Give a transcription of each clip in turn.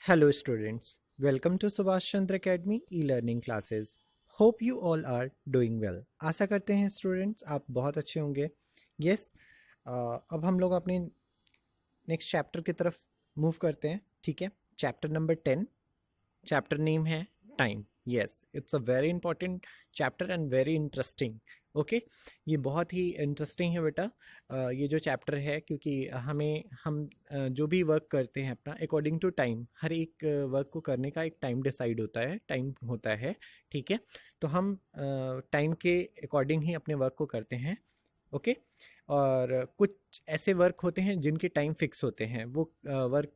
Hello students, welcome to Subhash Chandra Academy e-learning classes. Hope you all are doing well. आशा करते हैं students आप बहुत अच्छे होंगे. Yes, अब हम लोग अपने नेक्स्ट चैप्टर की तरफ मूव करते हैं. ठीक है, चैप्टर नंबर 10. चैप्टर नेम है time. Yes, it's a very important chapter and very interesting. Okay, ये बहुत ही इंटरेस्टिंग है बेटा. ये जो चैप्टर है, क्योंकि हम जो भी वर्क करते हैं अपना अकॉर्डिंग टू टाइम, हर एक वर्क को करने का एक टाइम डिसाइड होता है, टाइम होता है. ठीक है, तो हम टाइम के अकॉर्डिंग ही अपने वर्क को करते हैं. ओके, और कुछ ऐसे वर्क होते हैं जिनके टाइम फिक्स होते हैं, वो वर्क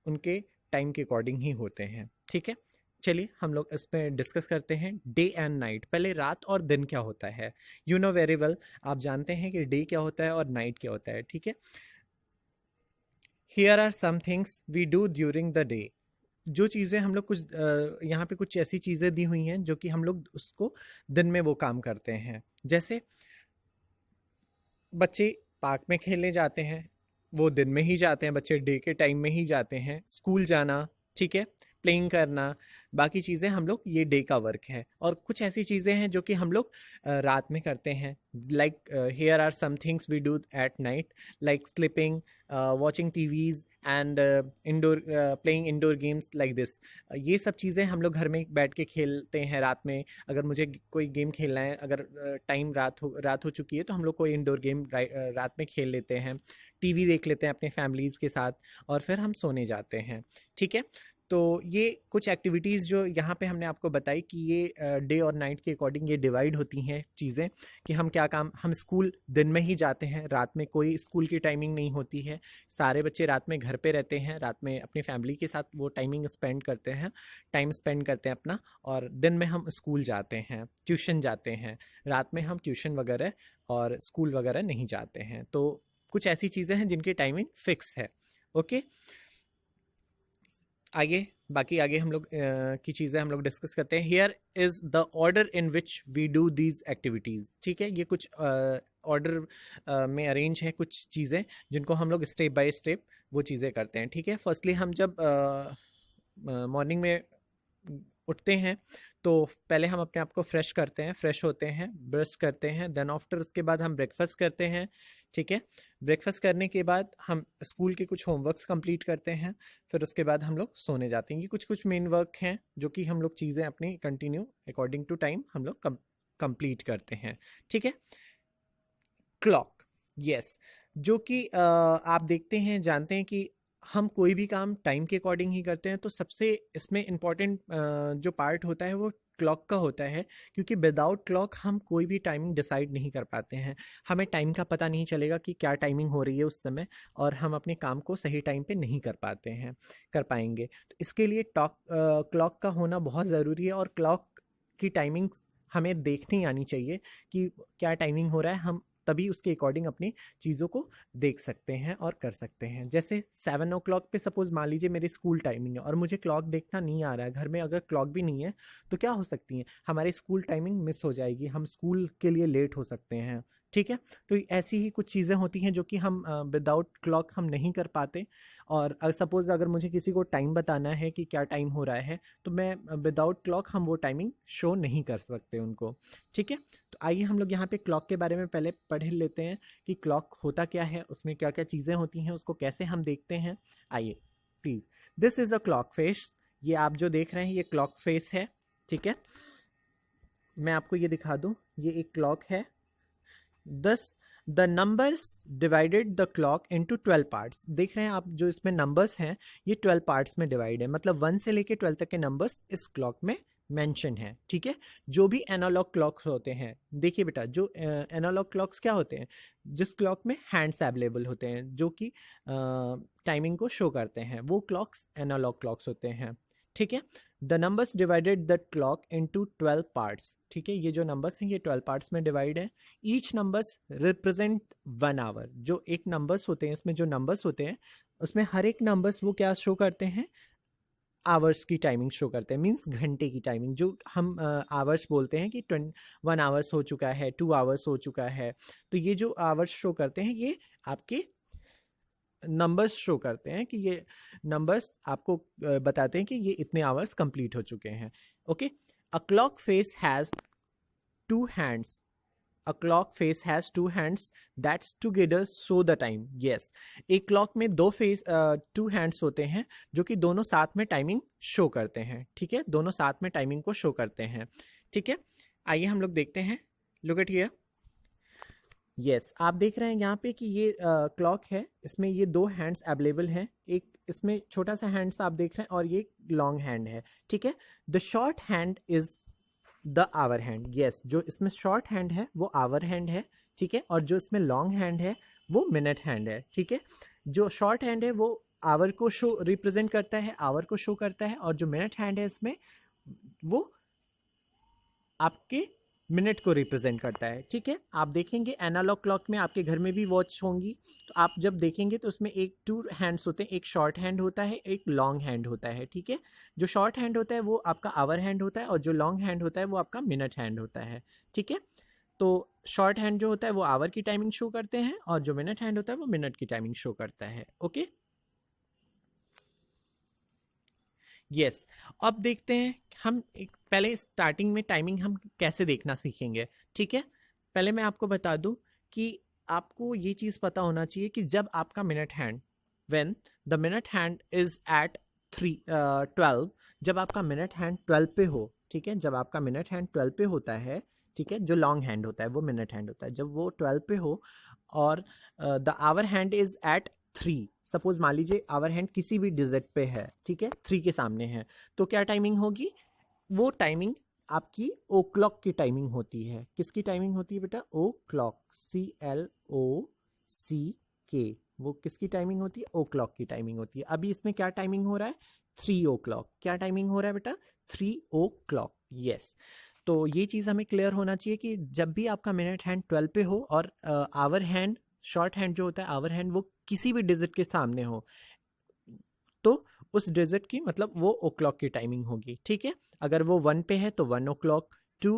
उनके टाइम के अकॉर्डिंग ही होते हैं. ठीक है, चलिए हम लोग इस पर डिस्कस करते हैं. Day and night. पहले रात और दिन क्या होता है, यू नो वेरी वेल. आप जानते हैं कि डे क्या होता है और नाइट क्या होता है. ठीक है, here are some things we do during the day. जो चीज़ें हम लोग कुछ यहाँ पे कुछ ऐसी चीज़ें दी हुई हैं जो कि हम लोग उसको दिन में वो काम करते हैं. जैसे बच्चे पार्क में खेलने जाते हैं, वो दिन में ही जाते हैं, बच्चे डे के टाइम में ही जाते हैं. स्कूल जाना, ठीक है, प्लेइंग करना, बाकी चीज़ें हम लोग ये डे का वर्क है. और कुछ ऐसी चीज़ें हैं जो कि हम लोग रात में करते हैं. Like here are some things we do at night, like sleeping, watching TVs and indoor playing indoor games like this. ये सब चीज़ें हम लोग घर में बैठ के खेलते हैं रात में. अगर मुझे कोई गेम खेलना है, अगर टाइम रात हो चुकी है, तो हम लोग कोई इंडोर गेम रात में खेल लेते हैं, टीवी देख लेते हैं अपने फैमिलीज़ के साथ, और फिर हम सोने जाते हैं. ठीक है, तो ये कुछ एक्टिविटीज़ जो यहाँ पे हमने आपको बताई कि ये डे और नाइट के अकॉर्डिंग ये डिवाइड होती हैं चीज़ें, कि हम क्या काम, हम स्कूल दिन में ही जाते हैं, रात में कोई स्कूल की टाइमिंग नहीं होती है. सारे बच्चे रात में घर पे रहते हैं, रात में अपनी फैमिली के साथ वो टाइम स्पेंड करते हैं अपना. और दिन में हम स्कूल जाते हैं, ट्यूशन जाते हैं. रात में हम ट्यूशन वगैरह और स्कूल वगैरह नहीं जाते हैं. तो कुछ ऐसी चीज़ें हैं जिनकी टाइमिंग फिक्स है. ओके, आगे हम लोग की चीज़ें हम लोग डिस्कस करते हैं. Here is the order in which we do these activities. ठीक है, ये कुछ ऑर्डर में अरेंज है कुछ चीज़ें जिनको हम लोग स्टेप बाय स्टेप वो चीज़ें करते हैं. ठीक है, फर्स्टली हम जब मॉर्निंग में उठते हैं तो पहले हम अपने आप को फ्रेश करते हैं, फ्रेश होते हैं, ब्रश करते हैं. देन आफ्टर उसके बाद हम ब्रेकफास्ट करते हैं. ठीक है, ब्रेकफास्ट करने के बाद हम स्कूल के कुछ होमवर्क्स कंप्लीट करते हैं. फिर उसके बाद हम लोग सोने जाते हैं. ये कुछ कुछ मेन वर्क हैं जो कि हम लोग चीज़ें अपनी कंटिन्यू अकॉर्डिंग टू टाइम हम लोग कंप्लीट करते हैं. ठीक है, क्लॉक. यस, जो कि आप देखते हैं, जानते हैं कि हम कोई भी काम टाइम के अकॉर्डिंग ही करते हैं. तो सबसे इसमें इम्पॉर्टेंट जो पार्ट होता है वो क्लॉक का होता है, क्योंकि विदाउट क्लॉक हम कोई भी टाइमिंग डिसाइड नहीं कर पाते हैं. हमें टाइम का पता नहीं चलेगा कि क्या टाइमिंग हो रही है उस समय, और हम अपने काम को सही टाइम पे नहीं कर पाएंगे. तो इसके लिए क्लॉक का होना बहुत ज़रूरी है. और क्लॉक की टाइमिंग हमें देखनी आनी चाहिए कि क्या टाइमिंग हो रहा है. हम तभी उसके अकॉर्डिंग अपनी चीज़ों को देख सकते हैं और कर सकते हैं. जैसे 7 o'clock पे सपोज़ मान लीजिए मेरी स्कूल टाइमिंग है और मुझे क्लॉक देखना नहीं आ रहा है, घर में अगर क्लॉक भी नहीं है, तो क्या हो सकती है, हमारी स्कूल टाइमिंग मिस हो जाएगी, हम स्कूल के लिए लेट हो सकते हैं. ठीक है, तो ऐसी ही कुछ चीज़ें होती हैं जो कि हम विदाउट क्लॉक हम नहीं कर पाते. और सपोज़ अगर मुझे किसी को टाइम बताना है कि क्या टाइम हो रहा है, तो मैं विदाउट क्लॉक हम वो टाइमिंग शो नहीं कर सकते उनको. ठीक है, तो आइए हम लोग यहाँ पे क्लॉक के बारे में पहले पढ़ लेते हैं कि क्लॉक होता क्या है, उसमें क्या क्या चीज़ें होती हैं, उसको कैसे हम देखते हैं. आइए please, this is a clock face. ये आप जो देख रहे हैं ये क्लॉक फेस है. ठीक है, मैं आपको ये दिखा दूँ, ये एक क्लॉक है. दस the numbers divided the clock into 12 parts. देख रहे हैं आप, जो इसमें नंबर्स हैं ये 12 पार्ट्स में डिवाइड है, मतलब 1 से लेके 12 तक के नंबर्स इस क्लॉक में मेंशन है. ठीक है, जो भी एनालॉग क्लॉक्स होते हैं, देखिए बेटा, जो एनालॉग क्लॉक्स क्या होते हैं, जिस क्लॉक में हैंड्स अवेलेबल होते हैं जो कि टाइमिंग को शो करते हैं, वो क्लॉक्स एनालॉग क्लॉक्स होते हैं. ठीक है, the numbers divided the clock into 12 parts. ठीक है, ये जो नंबर्स हैं ये 12 पार्ट्स में डिवाइड है. Each numbers represent 1 hour. जो एक नंबर्स होते हैं, इसमें जो नंबर्स होते हैं उसमें हर एक नंबर्स वो क्या शो करते हैं, आवर्स की टाइमिंग शो करते हैं. मींस घंटे की टाइमिंग, जो हम आवर्स बोलते हैं कि 1 आवर्स हो चुका है, 2 आवर्स हो चुका है. तो ये जो आवर्स शो करते हैं ये आपके नंबर्स शो करते हैं कि ये नंबर्स आपको बताते हैं कि ये इतने आवर्स कंप्लीट हो चुके हैं. Okay, a clock face has 2 hands. A clock face has 2 hands that's together show the time. Yes, एक क्लॉक में 2 हैंड्स होते हैं जो कि दोनों साथ में टाइमिंग शो करते हैं. ठीक है, दोनों साथ में टाइमिंग को शो करते हैं. ठीक है, आइए हम लोग देखते हैं. Look at here. यस, आप देख रहे हैं यहाँ पे कि ये क्लॉक है, इसमें ये 2 हैंड्स अवेलेबल हैं. एक इसमें छोटा सा हैंड्स आप देख रहे हैं और ये लॉन्ग हैंड है. ठीक है, the short hand is the hour hand. Yes, जो इसमें शॉर्ट हैंड है वो आवर हैंड है. ठीक है, और जो इसमें लॉन्ग हैंड है वो मिनट हैंड है. ठीक है, जो शॉर्ट हैंड है वो आवर को शो रिप्रेजेंट करता है, आवर को शो करता है, और जो मिनट हैंड है इसमें वो आपके मिनट को रिप्रेजेंट करता है. ठीक है, आप देखेंगे एनालॉग क्लॉक में आपके घर में भी वॉच होंगी, तो आप जब देखेंगे तो उसमें 2 हैंड्स होते हैं. एक शॉर्ट हैंड होता है, एक लॉन्ग हैंड होता है. ठीक है, जो शॉर्ट हैंड होता है वो आपका आवर हैंड होता है और जो लॉन्ग हैंड होता है वो आपका मिनट हैंड होता है. ठीक है, तो शॉर्ट हैंड जो होता है वो आवर की टाइमिंग शो करते हैं और जो मिनट हैंड होता है वो मिनट की टाइमिंग शो करता है. ओके, यस, अब देखते हैं हम पहले स्टार्टिंग में टाइमिंग हम कैसे देखना सीखेंगे. ठीक है, पहले मैं आपको बता दूं कि आपको ये चीज़ पता होना चाहिए कि जब आपका minute hand when the minute hand is at 12, जब आपका मिनट हैंड 12 पे हो. ठीक है, जब आपका मिनट हैंड 12 पे होता है, ठीक है, जो लॉन्ग हैंड होता है वो मिनट हैंड होता है, जब वो 12 पे हो और the hour hand is at 3. Suppose मान लीजिए आवर हैंड किसी भी डिजिट पे है. ठीक है, 3 के सामने है, तो क्या टाइमिंग होगी? वो टाइमिंग आपकी ओ क्लॉक की टाइमिंग होती है. किसकी टाइमिंग होती है बेटा? ओ क्लॉक, CLOCK. वो किसकी टाइमिंग होती है? ओ क्लॉक की टाइमिंग होती है. अभी इसमें क्या टाइमिंग हो रहा है? 3 o'clock. क्या टाइमिंग हो रहा है बेटा? 3 o'clock. यस, तो ये चीज़ हमें क्लियर होना चाहिए कि जब भी आपका मिनट हैंड 12 पे हो और आवर हैंड, शॉर्ट हैंड जो होता है आवर हैंड, वो किसी भी डिजिट के सामने हो, तो उस डिजिट की मतलब वो ओ क्लॉक की टाइमिंग होगी. ठीक है, अगर वो 1 पे है तो 1 o'clock, 2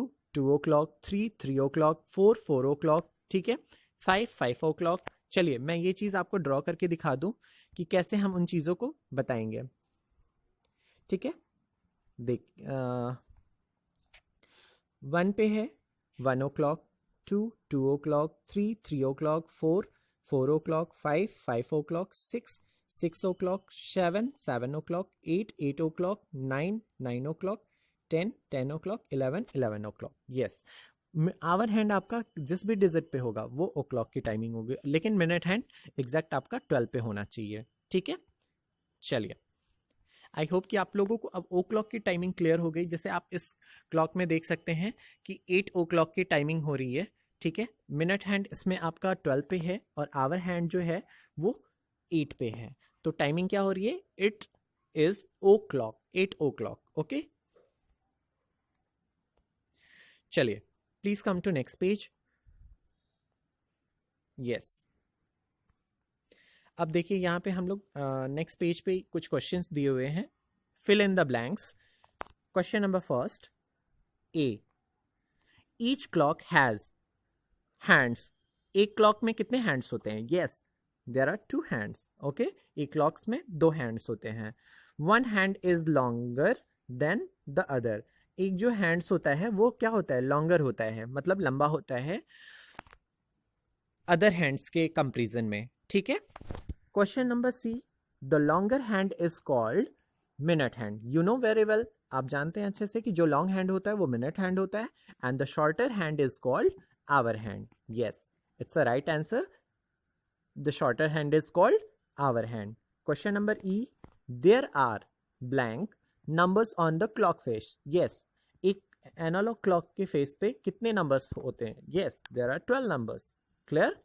o'clock, 3 o'clock, 4 o'clock. ठीक है, 5 o'clock. चलिए मैं ये चीज़ आपको ड्रॉ करके दिखा दूं कि कैसे हम उन चीज़ों को बताएंगे. ठीक है, देख 1 पे है 1 o'clock, 2 o'clock, 3 o'clock, 4 o'clock, 5 o'clock, 6 o'clock, 7 o'clock, 8 o'clock, 9 o'clock, 10 o'clock, 11 o'clock. Yes, our hand आपका जिस भी डिजिट पे होगा वो ओ क्लॉक की टाइमिंग होगी, लेकिन मिनट हैंड एग्जैक्ट आपका 12 पे होना चाहिए. ठीक है, चलिए आई होप कि आप लोगों को अब ओ क्लॉक की टाइमिंग क्लियर हो गई. जैसे आप इस क्लॉक में देख सकते हैं कि 8 o'clock की टाइमिंग हो रही है. ठीक है, मिनट हैंड इसमें आपका 12 पे है और आवर हैंड जो है वो 8 पे है. तो टाइमिंग क्या हो रही है? It is o'clock, 8 o'clock. Okay, चलिए please come to next page. Yes, अब देखिए यहाँ पे हम लोग नेक्स्ट पेज पे कुछ क्वेश्चंस दिए हुए हैं. Fill in the blanks. Question number first A. Each clock has hands. एक क्लॉक में कितने हैंड्स होते हैं? Yes, there are 2 hands. Okay, एक क्लॉक्स में 2 हैंड्स होते हैं. 1 hand is longer than the other. एक जो हैंड्स होता है वो क्या होता है? लॉन्गर होता है, मतलब लंबा होता है अदर हैंड्स के कंपेरिजन में. ठीक है, question number C. The longer hand is called minute hand. You know very well, आप जानते हैं अच्छे से कि जो लॉन्ग हैंड होता है वो मिनट हैंड होता है. And the shorter hand is called hour hand. Yes, it's a right answer. The shorter hand is called hour hand. Question number E. There are blank numbers on the clock face. Yes, एक analog clock के face पे कितने numbers होते हैं? Yes, there are 12 numbers. Clear?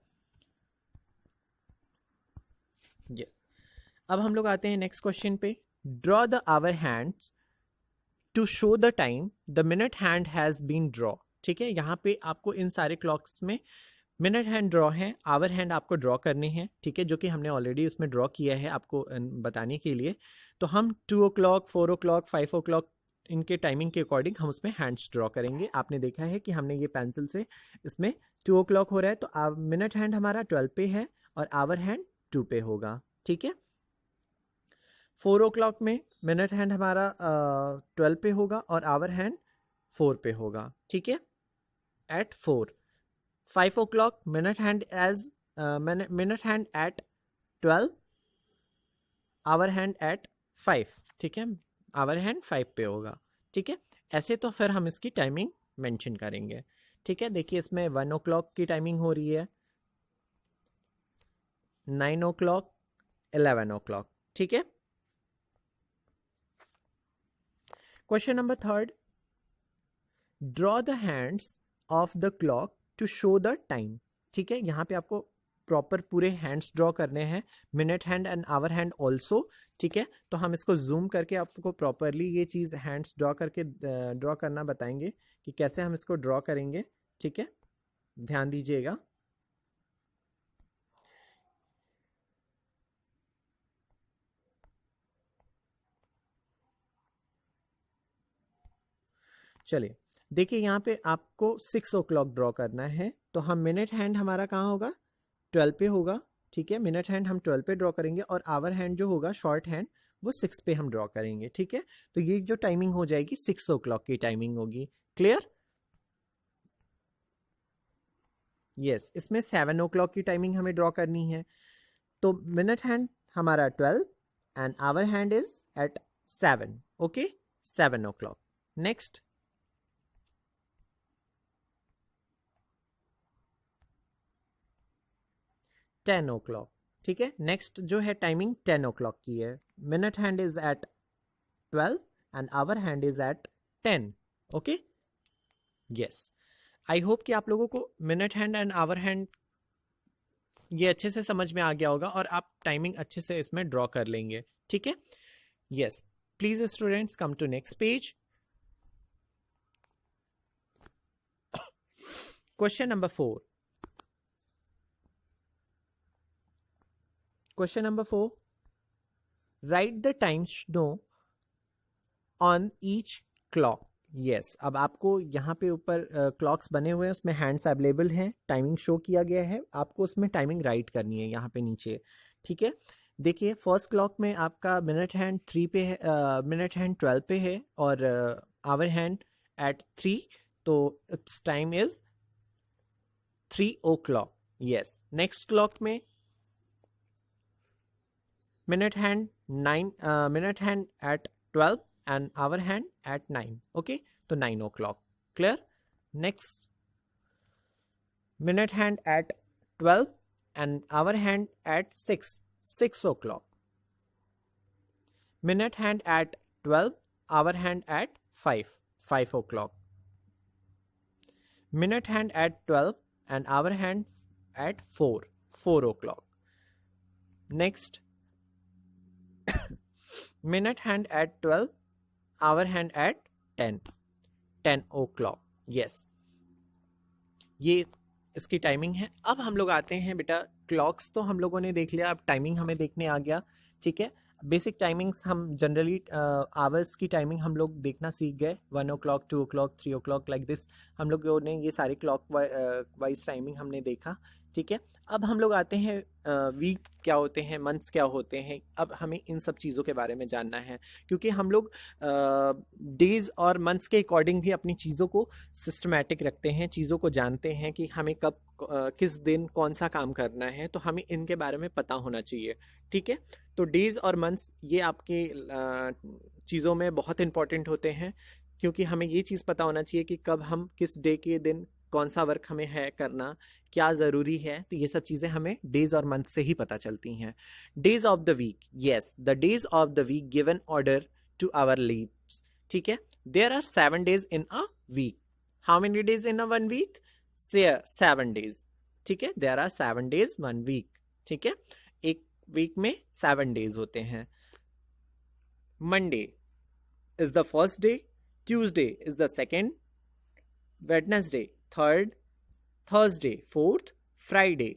Yes, अब हम लोग आते हैं नेक्स्ट क्वेश्चन पे. Draw the hour hands to show the time the minute hand has been draw. ठीक है, यहाँ पे आपको इन सारे क्लॉक्स में मिनट हैंड ड्रॉ है, आवर हैंड आपको ड्रॉ करने हैं. ठीक है, जो कि हमने ऑलरेडी उसमें ड्रॉ किया है आपको बताने के लिए. तो हम 2 o'clock, 4 o'clock, 5 o'clock इनके टाइमिंग के अकॉर्डिंग हम उसमें हैंड्स ड्रॉ करेंगे. आपने देखा है कि हमने ये पेंसिल से इसमें 2 o'clock हो रहा है, तो मिनट हैंड हमारा 12 पे है और आवर हैंड 2 पे होगा. ठीक है। 4 o'clock में मिनट हैंड हमारा 12 पे होगा और आवर हैंड 4 पे होगा, ठीक है, at 4। 5 o'clock minute hand at 12, hour hand at 5, ठीक है, आवर हैंड 5 पे होगा, ठीक है। ऐसे तो फिर हम इसकी टाइमिंग मेंशन करेंगे, ठीक है। देखिए इसमें 1 o'clock की टाइमिंग हो रही है, 9 o'clock, 11 o'clock, ठीक है। Question number 3, draw the hands of the clock to show the time, ठीक है। यहाँ पे आपको प्रॉपर पूरे हैंड्स ड्रॉ करने हैं, minute hand and hour hand also, ठीक है। तो हम इसको जूम करके आपको प्रॉपरली ये चीज़ हैंड्स ड्रॉ करके ड्रॉ करना बताएंगे कि कैसे हम इसको ड्रॉ करेंगे, ठीक है, ध्यान दीजिएगा। चलिए देखिए यहाँ पे आपको 6 o'clock ड्रॉ करना है, तो हम मिनट हैंड हमारा कहाँ होगा, 12 पे होगा, ठीक है। मिनट हैंड हम 12 पे ड्रॉ करेंगे और आवर हैंड जो होगा शॉर्ट हैंड वो 6 पे हम ड्रॉ करेंगे, ठीक है। तो ये जो टाइमिंग हो जाएगी 6 o'clock की टाइमिंग होगी, क्लियर। यस, इसमें 7 o'clock की टाइमिंग हमें ड्रॉ करनी है, तो मिनट हैंड हमारा 12 and hour hand is at 7, okay, 7 o'clock। Next 10 o'clock, ठीक है। नेक्स्ट जो है टाइमिंग 10 o'clock की है, minute hand is at 12 and hour hand is at 10, okay. Yes, I hope कि आप लोगों को minute hand and hour hand ये अच्छे से समझ में आ गया होगा और आप टाइमिंग अच्छे से इसमें ड्रॉ कर लेंगे, ठीक है। Yes, please students come to next page. Question number 4, question number 4, write the time no on each clock. Yes, अब आपको यहाँ पे ऊपर क्लॉक्स बने हुए हैं, उसमें हैंड्स अवेलेबल हैं, टाइमिंग शो किया गया है, आपको उसमें टाइमिंग राइट करनी है यहाँ पे नीचे, ठीक है। देखिए फर्स्ट क्लॉक में आपका मिनट हैंड 3 पे है, मिनट हैंड 12 पे है और आवर हैंड एट 3, तो it's time is 3 o'clock। Yes, next clock में minute hand 9, minute hand at 12 and our hand at 9, okay, तो 9 o'clock, clear। next minute hand at 12 and our hand at 6 o'clock, minute hand at 12, our hand at 5 o'clock, minute hand at 12 and our hand at 4 o'clock, next minute hand at 12, hour hand at 10 o'clock। Yes, ये इसकी timing है। अब हम लोग आते हैं बेटा, clocks तो हम लोगों ने देख लिया, अब टाइमिंग हमें देखने आ गया, ठीक है। बेसिक टाइमिंग्स हम जनरली आवर्स की टाइमिंग हम लोग देखना सीख गए, 1 o'clock, 2 o'clock, 3 o'clock like this, हम लोगों ने ये सारे क्लॉक वाइज टाइमिंग हमने देखा, ठीक है। अब हम लोग आते हैं वीक क्या होते हैं, मंथ्स क्या होते हैं, अब हमें इन सब चीज़ों के बारे में जानना है, क्योंकि हम लोग डेज़ और मंथ्स के अकॉर्डिंग भी अपनी चीज़ों को सिस्टमैटिक रखते हैं, चीज़ों को जानते हैं कि हमें कब किस दिन कौन सा काम करना है, तो हमें इनके बारे में पता होना चाहिए, ठीक है। तो डेज़ और मंथ्स ये आपके चीज़ों में बहुत इंपॉर्टेंट होते हैं, क्योंकि हमें ये चीज़ पता होना चाहिए कि कब हम किस डे के दिन कौन सा वर्क हमें है करना, क्या ज़रूरी है, तो ये सब चीज़ें हमें डेज और मंथ से ही पता चलती हैं। Days of the week, yes, the days of the week given order to our leaves, ठीक है। There are 7 days in a week. How many days in a 1 week? 7 days, ठीक है। देयर आर 7 days 1 week, ठीक है। एक week में 7 days होते हैं। Monday is the first day, Tuesday is the second, Wednesday third, Thursday 4th, Friday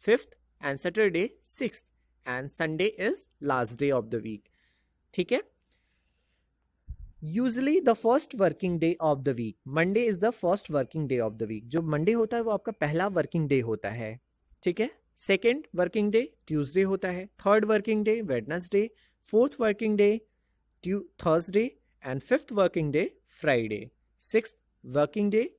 5th and Saturday 6th and Sunday is last day of the week, ठीक है। Usually the first working day of the week, Monday is the first working day of the week। जो Monday होता है वो आपका पहला working day होता है, ठीक है। सेकेंड वर्किंग डे ट्यूसडे होता है, third working day Wednesday, fourth working day Thursday and fifth working day Friday, sixth working day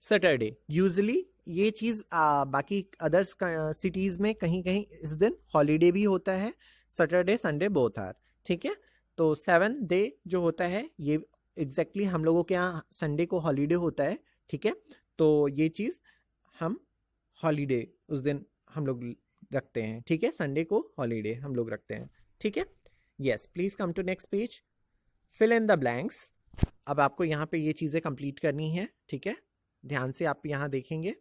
Saturday. Usually ये चीज़ बाकी अदर्स सिटीज़ में कहीं कहीं इस दिन हॉलीडे भी होता है, सैटरडे संडे बोथ आर, ठीक है। तो 7th डे जो होता है ये एग्जैक्टली हम लोगों के यहाँ संडे को हॉलीडे होता है, ठीक है। तो ये चीज़ हम हॉलीडे उस दिन हम लोग रखते हैं, ठीक है, संडे को हॉलीडे हम लोग रखते हैं, ठीक है। Yes, please come to next page, fill in the blanks. अब आपको यहाँ पे ये चीज़ें कंप्लीट करनी है, ठीक है, ध्यान से आप यहाँ देखेंगे।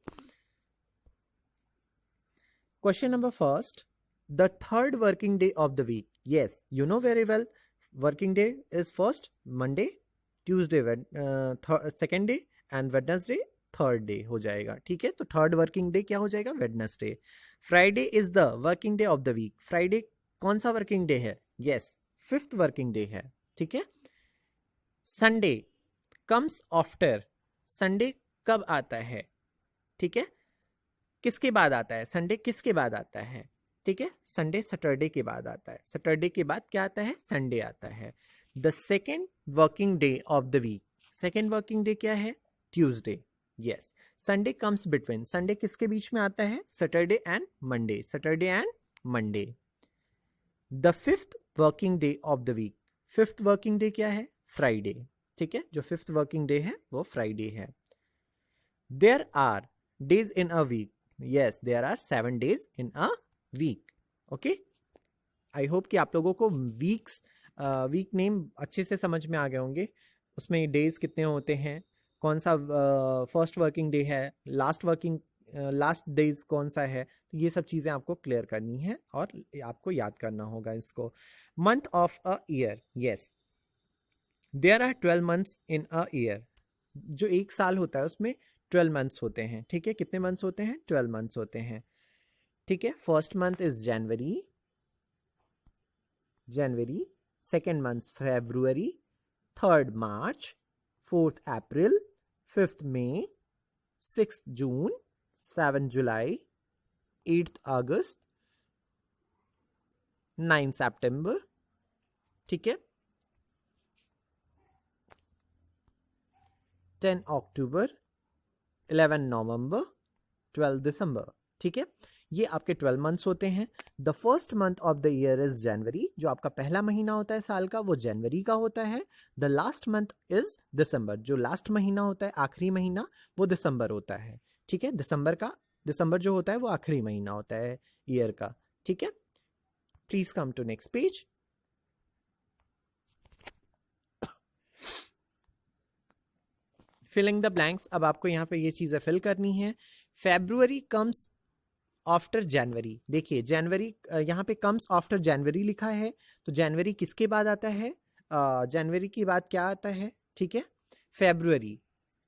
Question number first, the third working day of the week. Yes, you know very well, working day is first Monday, Tuesday second day and Wednesday third day हो जाएगा, ठीक है। तो थर्ड वर्किंग डे क्या हो जाएगा, Wednesday. Friday is the working day of the week. Friday कौन सा वर्किंग डे है, यस, फिफ्थ वर्किंग डे है, ठीक है। संडे कम्स आफ्टर, संडे कब आता है, ठीक है, किसके बाद आता है, संडे किसके बाद आता है, ठीक है, संडे सैटरडे के बाद आता है, सैटरडे के बाद क्या आता है, संडे आता है। The second working day of the week, second working day क्या है, Tuesday. Yes, Sunday comes between, Sunday किसके बीच में आता है, Saturday and Monday, Saturday and Monday. The fifth working day of the week, fifth working day क्या है, Friday, ठीक है, जो फिफ्थ वर्किंग डे है वो फ्राइडे है। There are days in a week, yes, there are 7 days in a week, okay. I hope कि आप लोगों को वीक नेम अच्छे से समझ में आ गए होंगे, उसमें डेज कितने होते हैं, कौन सा फर्स्ट वर्किंग डे है, लास्ट डेज कौन सा है, तो ये सब चीज़ें आपको क्लियर करनी है और आपको याद करना होगा इसको। Month of a year, yes, there are 12 months in a year. जो एक साल होता है उसमें 12 months होते हैं, ठीक है, कितने मंथ्स होते हैं, 12 months होते हैं, ठीक है। First month is January, second month February, third March, fourth April, fifth May, sixth June, 7th July, 8th August, 9th September, ठीक है, 10 अक्टूबर, 11 नवंबर, 12 दिसंबर, ठीक है। ये आपके 12 मंथ्स होते हैं। The first month of the year is जनवरी, जो आपका पहला महीना होता है साल का वो जनवरी का होता है। द लास्ट मंथ इज दिसंबर, जो लास्ट महीना होता है, आखिरी महीना, वो दिसंबर होता है, ठीक है। दिसंबर जो होता है वो आखिरी महीना होता है ईयर का, ठीक है। Please come to next page. Filling the blanks, अब आपको यहाँ पे ये चीज़ें फिल करनी है। फेब्रुअरी कम्स आफ्टर जनवरी, देखिए जनवरी यहाँ पे कम्स आफ्टर जनवरी लिखा है, तो जनवरी किसके बाद आता है, जनवरी के बाद क्या आता है, ठीक है, फेब्रुअरी,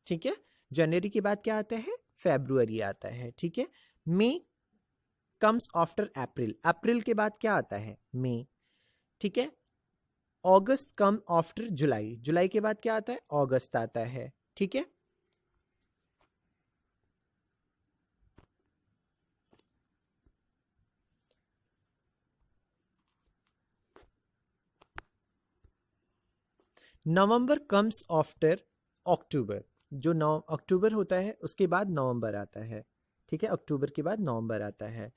ठीक है, जनवरी के बाद क्या आता है, फेब्रुअरी आता है, ठीक है। मई कम्स आफ्टर अप्रैल, अप्रैल के बाद क्या आता है, मई, ठीक है। अगस्त कम आफ्टर जुलाई, जुलाई के बाद क्या आता है, अगस्त आता है, ठीक है। नवंबर कम्स आफ्टर अक्टूबर, जो अक्टूबर होता है उसके बाद नवंबर आता है, ठीक है, अक्टूबर के बाद नवंबर आता है।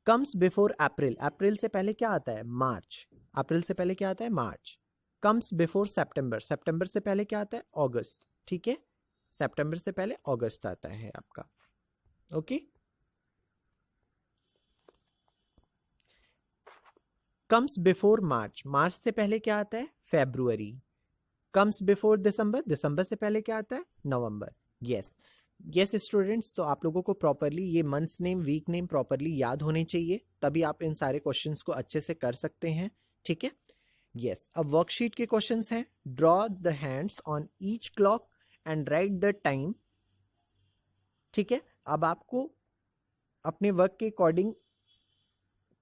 कम्स बिफोर अप्रैल, अप्रैल से पहले क्या आता है, मार्च, अप्रैल से पहले क्या आता है, मार्च। कम्स बिफोर सितंबर, सितंबर से पहले क्या आता है, अगस्त, ठीक है, सितंबर से पहले अगस्त आता है आपका, ओके। कम्स बिफोर मार्च, मार्च से पहले क्या आता है, फेब्रुअरी। कम्स बिफोर दिसंबर, दिसंबर से पहले क्या आता है, नवंबर। यस स्टूडेंट्स, तो आप लोगों को प्रॉपरली ये months name, week name properly याद होने चाहिए, तभी आप इन सारे क्वेश्चंस को अच्छे से कर सकते हैं, ठीक है। यस, अब वर्कशीट के क्वेश्चंस हैं। Draw the hands on each clock and right the time, ठीक है। अब आपको अपने वर्क के अकॉर्डिंग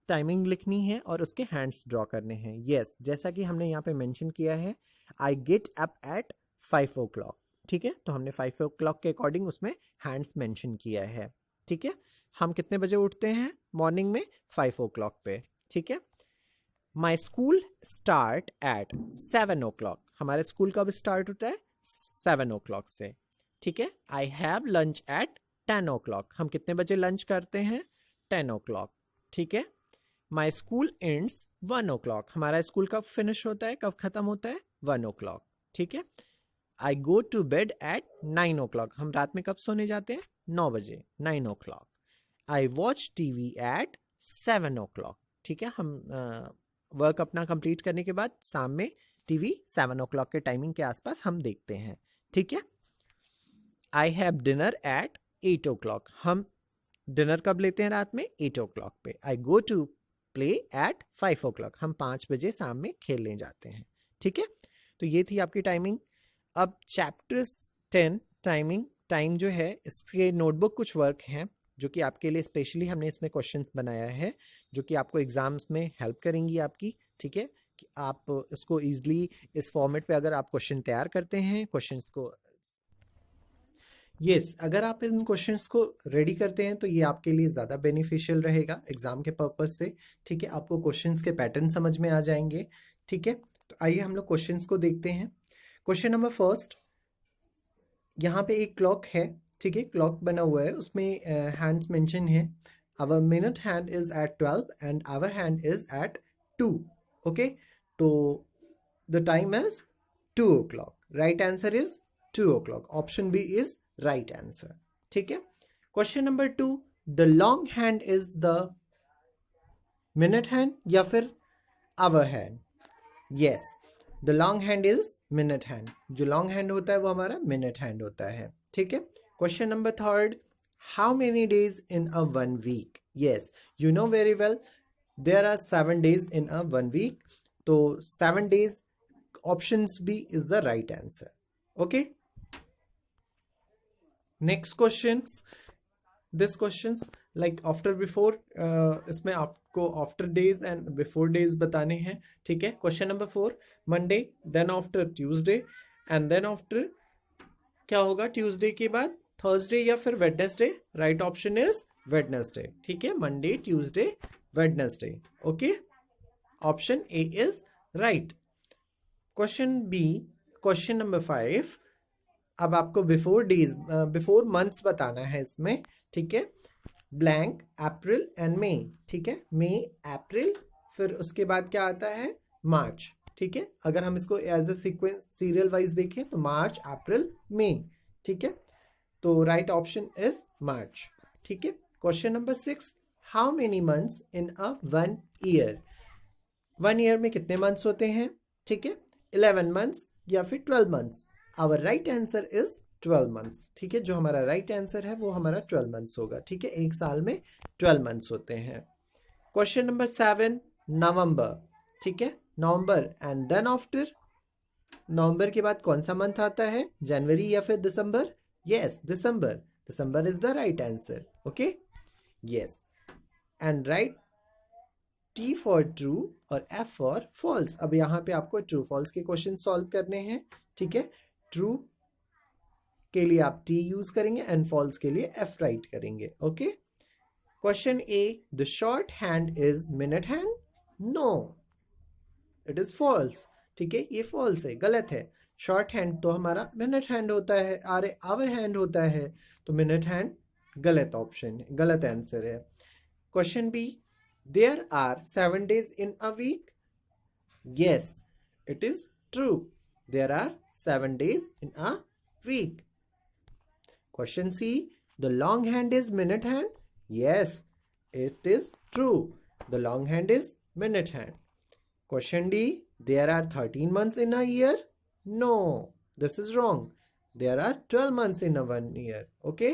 टाइमिंग लिखनी है और उसके हैंड्स ड्रॉ करने हैं। यस, जैसा कि हमने यहाँ पे मेंशन किया है, I get up at 5 o'clock, ठीक है, तो हमने 5 o'clock के अकॉर्डिंग उसमें हैंड्स मेंशन किया है, ठीक है। हम कितने बजे उठते हैं मॉर्निंग में? 5 o'clock पे, ठीक है। My school start at 7 o'clock, हमारे स्कूल कब स्टार्ट होता है? 7 o'clock से, ठीक है। I have lunch eight 10 o'clock, हम कितने बजे लंच करते हैं? 10 o'clock, ठीक है। माई स्कूल एंड्स 1 o'clock, हमारा स्कूल कब फिनिश होता है, कब खत्म होता है? 1 o'clock, ठीक है। I go to bed at 9 o'clock, हम रात में कब सोने जाते हैं? 9 बजे, 9 o'clock. I watch TV at 7 o'clock, ठीक है। हम वर्क अपना कंप्लीट करने के बाद शाम में टीवी 7 o'clock के टाइमिंग के आसपास हम देखते हैं, ठीक है। I have dinner eight 8 o'clock, हम डिनर कब लेते हैं? रात में 8 o'clock पे। I go to play at 5 o'clock, हम 5 बजे शाम में खेलने जाते हैं, ठीक है। तो ये थी आपकी टाइमिंग। अब चैप्टर 10 टाइम जो है, इसके नोटबुक कुछ वर्क हैं जो कि आपके लिए स्पेशली हमने इसमें क्वेश्चंस बनाया है, जो कि आपको एग्जाम्स में हेल्प करेंगी आपकी, ठीक है। कि आप इसको ईजिली इस फॉर्मेट पे अगर आप क्वेश्चन तैयार करते हैं, क्वेश्चंस को अगर आप इन क्वेश्चंस को रेडी करते हैं तो ये आपके लिए ज़्यादा बेनिफिशियल रहेगा एग्जाम के पर्पज से, ठीक है। आपको क्वेश्चंस के पैटर्न समझ में आ जाएंगे, ठीक है। तो आइए हम लोग क्वेश्चंस को देखते हैं। क्वेश्चन नंबर फर्स्ट, यहाँ पे एक क्लॉक है, ठीक है। क्लॉक बना हुआ है, उसमें हैंड्स मेंशन है। Hour minute hand is at 12 and hour hand is at 2, okay. तो the time is 2 o'clock, right answer is 2 o'clock, option B is right answer, ठीक है। Question number 2, the long hand is the minute hand या फिर hour hand? Yes, the long hand is minute hand, जो long hand होता है वो हमारा minute hand होता है, ठीक है। Question number third, how many days in a 1 week? Yes, you know very well there are 7 days in a 1 week, तो 7 days, option B is the right answer, okay. Next questions, this questions like after before, इसमें आपको after days and before days बताने हैं, ठीक है। Question number 4, Monday, then after Tuesday and then after क्या होगा Tuesday के बाद? थर्सडे या फिर Wednesday, right option is Wednesday, ठीक है। Monday, Tuesday, Wednesday, okay, option A is right. Question B, question number 5, अब आपको बिफोर डेज, बिफोर मंथ्स बताना है इसमें, ठीक है। ब्लैंक, अप्रैल एंड मई, ठीक है। मई, अप्रैल, फिर उसके बाद क्या आता है? मार्च, ठीक है। अगर हम इसको as a sequence serial wise देखें तो मार्च, अप्रैल, मई, ठीक है। तो राइट ऑप्शन इज मार्च, ठीक है। Question number 6, how many months in a 1 year? 1 year में कितने मंथ्स होते हैं? ठीक है, 11 मंथ्स या फिर 12 months. Our right answer is 12 months, ठीक है। जो हमारा राइट आंसर है वो हमारा 12 मंथ्स होगा, ठीक है। एक साल में 12 मंथ्स होते हैं। क्वेश्चन नंबर 7, नवंबर, ठीक है। नवंबर एंड देन आफ्टर, नवंबर के बाद कौन सा मंथ आता है? जनवरी या फिर दिसंबर? Yes, December, December is the right answer, okay, yes. And write T for true और F फॉर फॉल्स। अब यहाँ पे आपको ट्रू फॉल्स के क्वेश्चन सॉल्व करने हैं, ठीक है। ट्रू के लिए आप T यूज करेंगे एंड फॉल्स के लिए F राइट करेंगे, okay. Question A, the short hand is minute hand? No, it is false, ठीक है, ये फॉल्स है, गलत है। शॉर्ट हैंड तो हमारा मिनट हैंड होता है, अरे आवर हैंड होता है, तो मिनट हैंड गलत ऑप्शन है, गलत आंसर है। Question B, there are 7 days in a week? Yes, it is true. There are 7 days in a week. Question C, the long hand is minute hand? Yes, it is true. The long hand is minute hand. Question D, there are 13 months in a year? No, this is wrong. There are 12 months in a 1 year. Okay?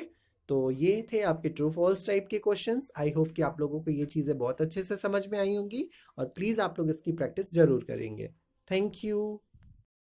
तो ये थे आपके true false type के questions. आई hope कि आप लोगों को ये चीज़ें बहुत अच्छे से समझ में आई होंगी और प्लीज़ आप लोग इसकी प्रैक्टिस ज़रूर करेंगे। Thank you.